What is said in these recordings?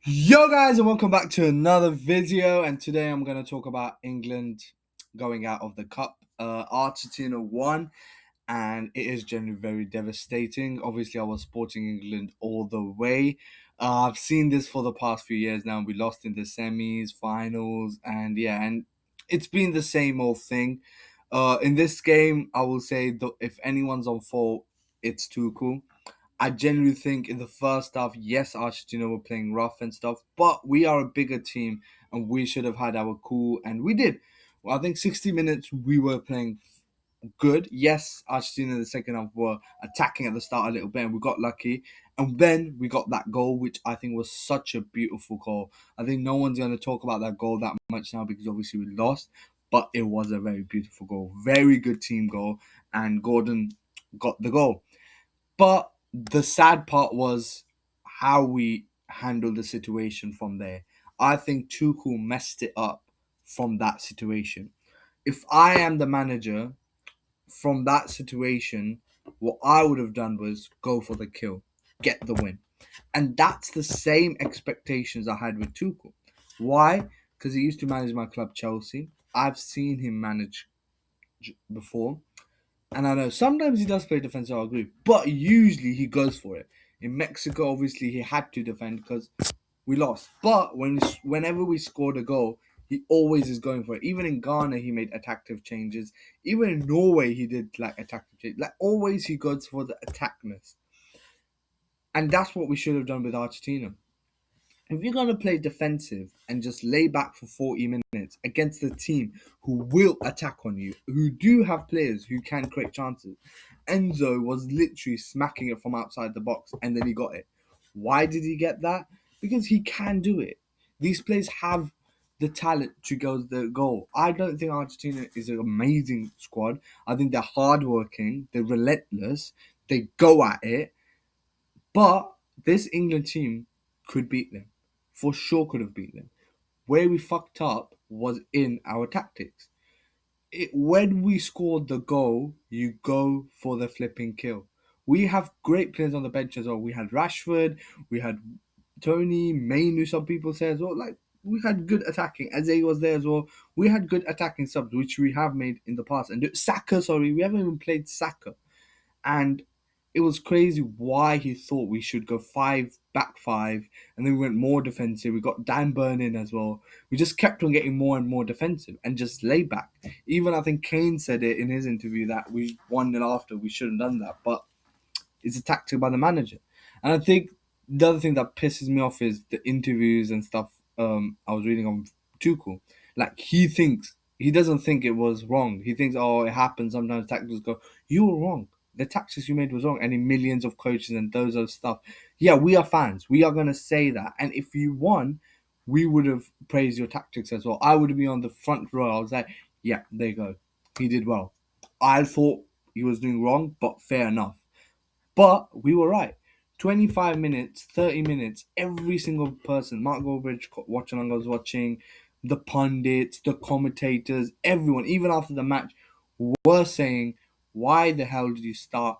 Yo guys, and welcome back to another video, and today I'm going to talk about England going out of the cup. Argentina won, and it is generally very devastating. Obviously I was supporting England all the way. I've seen this for the past few years now. We lost in the semis, finals, and it's been the same old thing. In this game I will say if anyone's on fault, it's Tuchel. I genuinely think in the first half, yes, Argentina were playing rough and stuff, but we are a bigger team and we should have had our cool, and we did. Well, I think 60 minutes we were playing good. Yes, Argentina in the second half were attacking at the start a little bit and we got lucky. And then we got that goal, which I think was such a beautiful goal. I think no one's going to talk about that goal that much now because obviously we lost, but it was a very beautiful goal. Very good team goal, and Gordon got the goal. But the sad part was how we handled the situation from there. I think Tuchel messed it up from that situation. If I am the manager from that situation, what I would have done was go for the kill, get the win. And that's the same expectations I had with Tuchel. Why? Because he used to manage my club, Chelsea. I've seen him manage before. And I know sometimes he does play defense, I agree, but usually he goes for it. In Mexico, obviously he had to defend because we lost. But whenever we scored a goal, he always is going for it. Even in Ghana, he made attactive changes. Even in Norway, he did like attactive changes. Like always, he goes for the attackness, and that's what we should have done with Argentina. If you're going to play defensive and just lay back for 40 minutes against a team who will attack on you, who do have players who can create chances, Enzo was literally smacking it from outside the box and then he got it. Why did he get that? Because he can do it. These players have the talent to go the goal. I don't think Argentina is an amazing squad. I think they're hardworking, they're relentless, they go at it, but this England team could beat them. For sure could have beat them. Where we fucked up was in our tactics. When we scored the goal, you go for the flipping kill. We have great players on the bench as well. We had Rashford, we had Tony, Mainu, some people say as well. Like, we had good attacking. Eze was there as well. We had good attacking subs, which we have made in the past. And Saka, sorry, we haven't even played Saka. And it was crazy why he thought we should go back five, and then we went more defensive. We got Dan Burn in as well. We just kept on getting more and more defensive and just lay back. Even I think Kane said it in his interview that we 1-0 after we shouldn't have done that, but it's a tactic by the manager. And I think the other thing that pisses me off is the interviews and stuff. I was reading on Tuchel. Like he doesn't think it was wrong. He thinks, oh, it happens sometimes. Tactics go. You were wrong. The tactics you made was wrong. And in millions of coaches and those other stuff. Yeah, we are fans. We are gonna say that. And if you won, we would have praised your tactics as well. I would be on the front row. I was like, yeah, there you go. He did well. I thought he was doing wrong, but fair enough. But we were right. 25 minutes, 30 minutes, every single person, Mark Goldbridge watching, I was watching, the pundits, the commentators, everyone, even after the match, were saying, why the hell did you start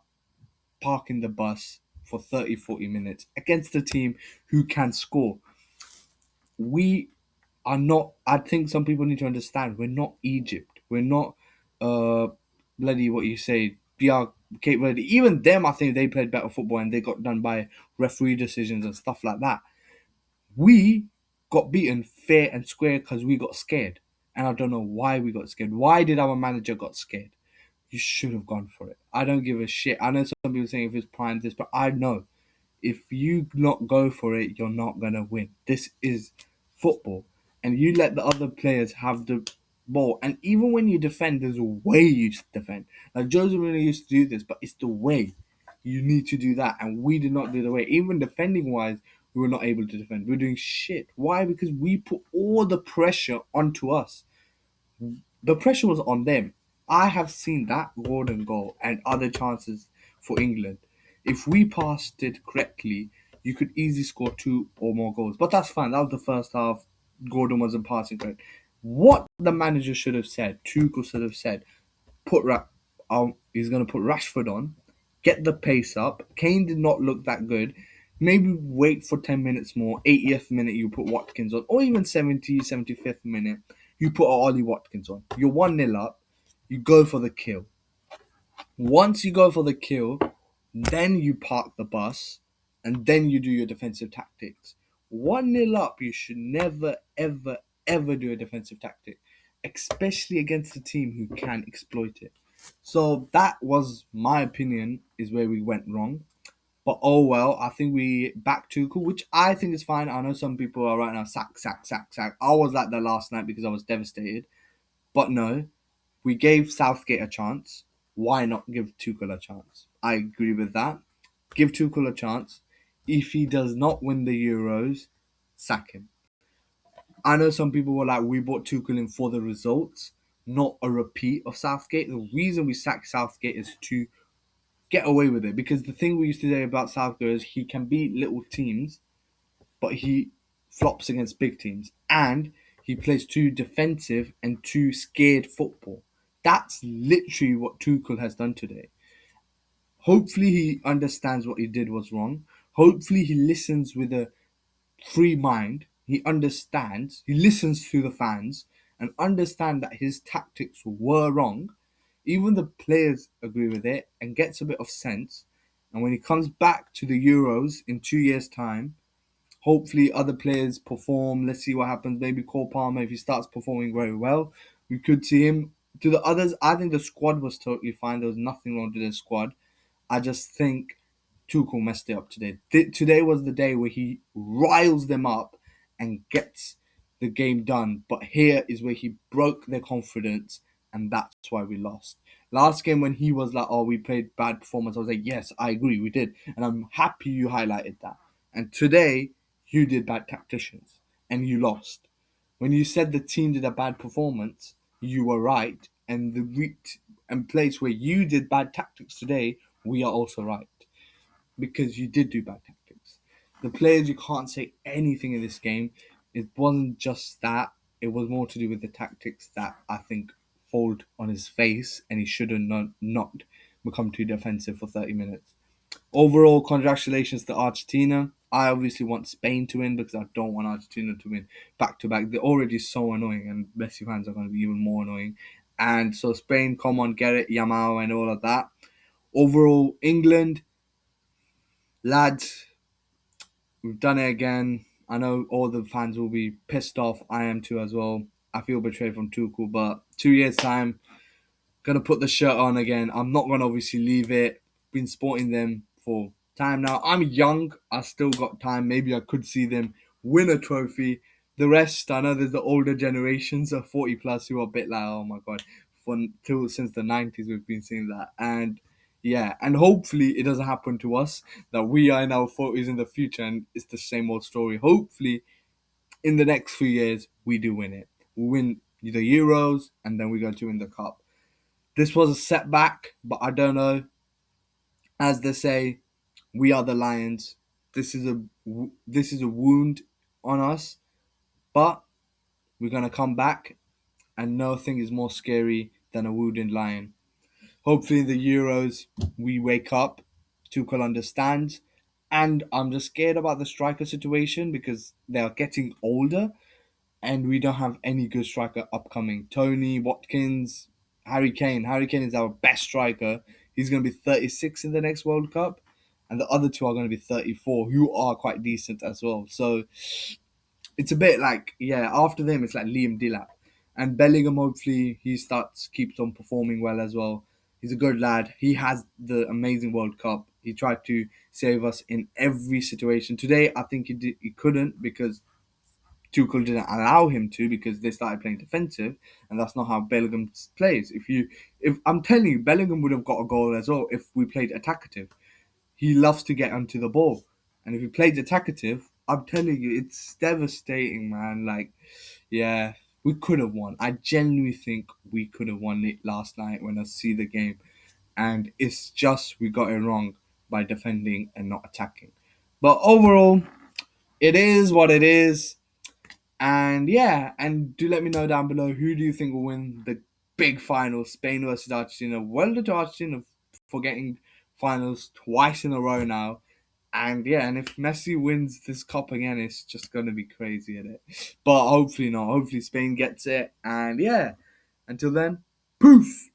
parking the bus for 30, 40 minutes against a team who can score? We are not, I think some people need to understand, we're not Egypt. We're not, uh, bloody, what you say, yeah, Cape Verde. Even them, I think they played better football and they got done by referee decisions and stuff like that. We got beaten fair and square because we got scared. And I don't know why we got scared. Why did our manager got scared? You should have gone for it. I don't give a shit. I know some people saying if it's prime this, but I know if you not go for it, you're not gonna win. This is football, and you let the other players have the ball. And even when you defend, there's a way you defend. Like Jose Mourinho used to do this, but it's the way you need to do that, and we did not do the way. Even defending wise, we were not able to defend. We were doing shit. Why? Because we put all the pressure onto us. The pressure was on them. I have seen that Gordon goal and other chances for England. If we passed it correctly, you could easily score two or more goals. But that's fine. That was the first half. Gordon wasn't passing correct. What the manager should have said, Tuchel should have said, he's going to put Rashford on, get the pace up. Kane did not look that good. Maybe wait for 10 minutes more. 80th minute, you put Watkins on, or even 75th minute, you put Ollie Watkins on. You're 1-0 up, you go for the kill. Once you go for the kill, then you park the bus and then you do your defensive tactics. 1-0 up, you should never, ever, ever do a defensive tactic, especially against a team who can exploit it. So that was my opinion, is where we went wrong. But oh well, I think we back Tuchel, which I think is fine. I know some people are right now sack, sack, sack, sack. I was like that last night because I was devastated. But no, we gave Southgate a chance. Why not give Tuchel a chance? I agree with that. Give Tuchel a chance. If he does not win the Euros, sack him. I know some people were like, we bought Tuchel in for the results, not a repeat of Southgate. The reason we sacked Southgate is to get away with it. Because the thing we used to say about Southgate is he can beat little teams, but he flops against big teams. And he plays too defensive and too scared football. That's literally what Tuchel has done today. Hopefully he understands what he did was wrong. Hopefully he listens with a free mind. He understands, he listens to the fans and understand that his tactics were wrong. Even the players agree with it and gets a bit of sense. And when he comes back to the Euros in 2 years' time, hopefully other players perform. Let's see what happens. Maybe Cole Palmer, if he starts performing very well, we could see him. To the others, I think the squad was totally fine. There was nothing wrong with the squad. I just think Tuchel messed it up today. Today was the day where he riles them up and gets the game done. But here is where he broke their confidence, and that's why we lost. Last game when he was like, "Oh, we played bad performance," I was like, "Yes, I agree, we did," and I'm happy you highlighted that. And today you did bad tacticians, and you lost. When you said the team did a bad performance, you were right, and the and place where you did bad tactics today, we are also right because you did do bad tactics. The players, you can't say anything in this game. It wasn't just that. It was more to do with the tactics that I think fold on his face, and he should have not become too defensive for 30 minutes. Overall, congratulations to Argentina. I obviously want Spain to win because I don't want Argentina to win back to back. They're already so annoying, and Messi fans are going to be even more annoying. And so Spain, come on, get it, Yamal and all of that. Overall, England, lads, we've done it again. I know all the fans will be pissed off. I am too as well. I feel betrayed from Tuchel, but 2 years time, gonna put the shirt on again. I'm not gonna obviously leave it. Been sporting them for time now. I'm young. I still got time. Maybe I could see them win a trophy. The rest, I know there's the older generations of 40 plus who are a bit like, oh my god, since the 90s we've been seeing that. And yeah, and hopefully it doesn't happen to us that we are in our 40s in the future and it's the same old story. Hopefully in the next few years we do win it. We win the Euros and then we go to win the cup. This was a setback, but I don't know. As they say, we are the Lions. This is a wound on us, but we're gonna come back, and nothing is more scary than a wounded lion. Hopefully, in the Euros, we wake up. Tuchel understands, and I'm just scared about the striker situation because they are getting older and we don't have any good striker upcoming. Tony, Watkins, Harry Kane. Harry Kane is our best striker. He's going to be 36 in the next World Cup, and the other two are going to be 34, who are quite decent as well. So it's a bit like, yeah, after them, it's like Liam Delap. And Bellingham, hopefully, he keeps on performing well as well. He's a good lad. He has the amazing World Cup. He tried to save us in every situation. Today, I think he couldn't because Tuchel didn't allow him to because they started playing defensive, and that's not how Bellingham plays. If I'm telling you, Bellingham would have got a goal as well if we played attackative. He loves to get onto the ball, and if he played attackative, I'm telling you, it's devastating, man. Like, yeah, we could have won. I genuinely think we could have won it last night when I see the game, and it's just we got it wrong by defending and not attacking. But overall, it is what it is. And yeah, and do let me know down below who do you think will win the big final, Spain versus Argentina. Well done to Argentina for getting finals twice in a row now. And yeah, and if Messi wins this cup again, it's just gonna be crazy, isn't it? But hopefully not. Hopefully Spain gets it. And yeah, until then, poof.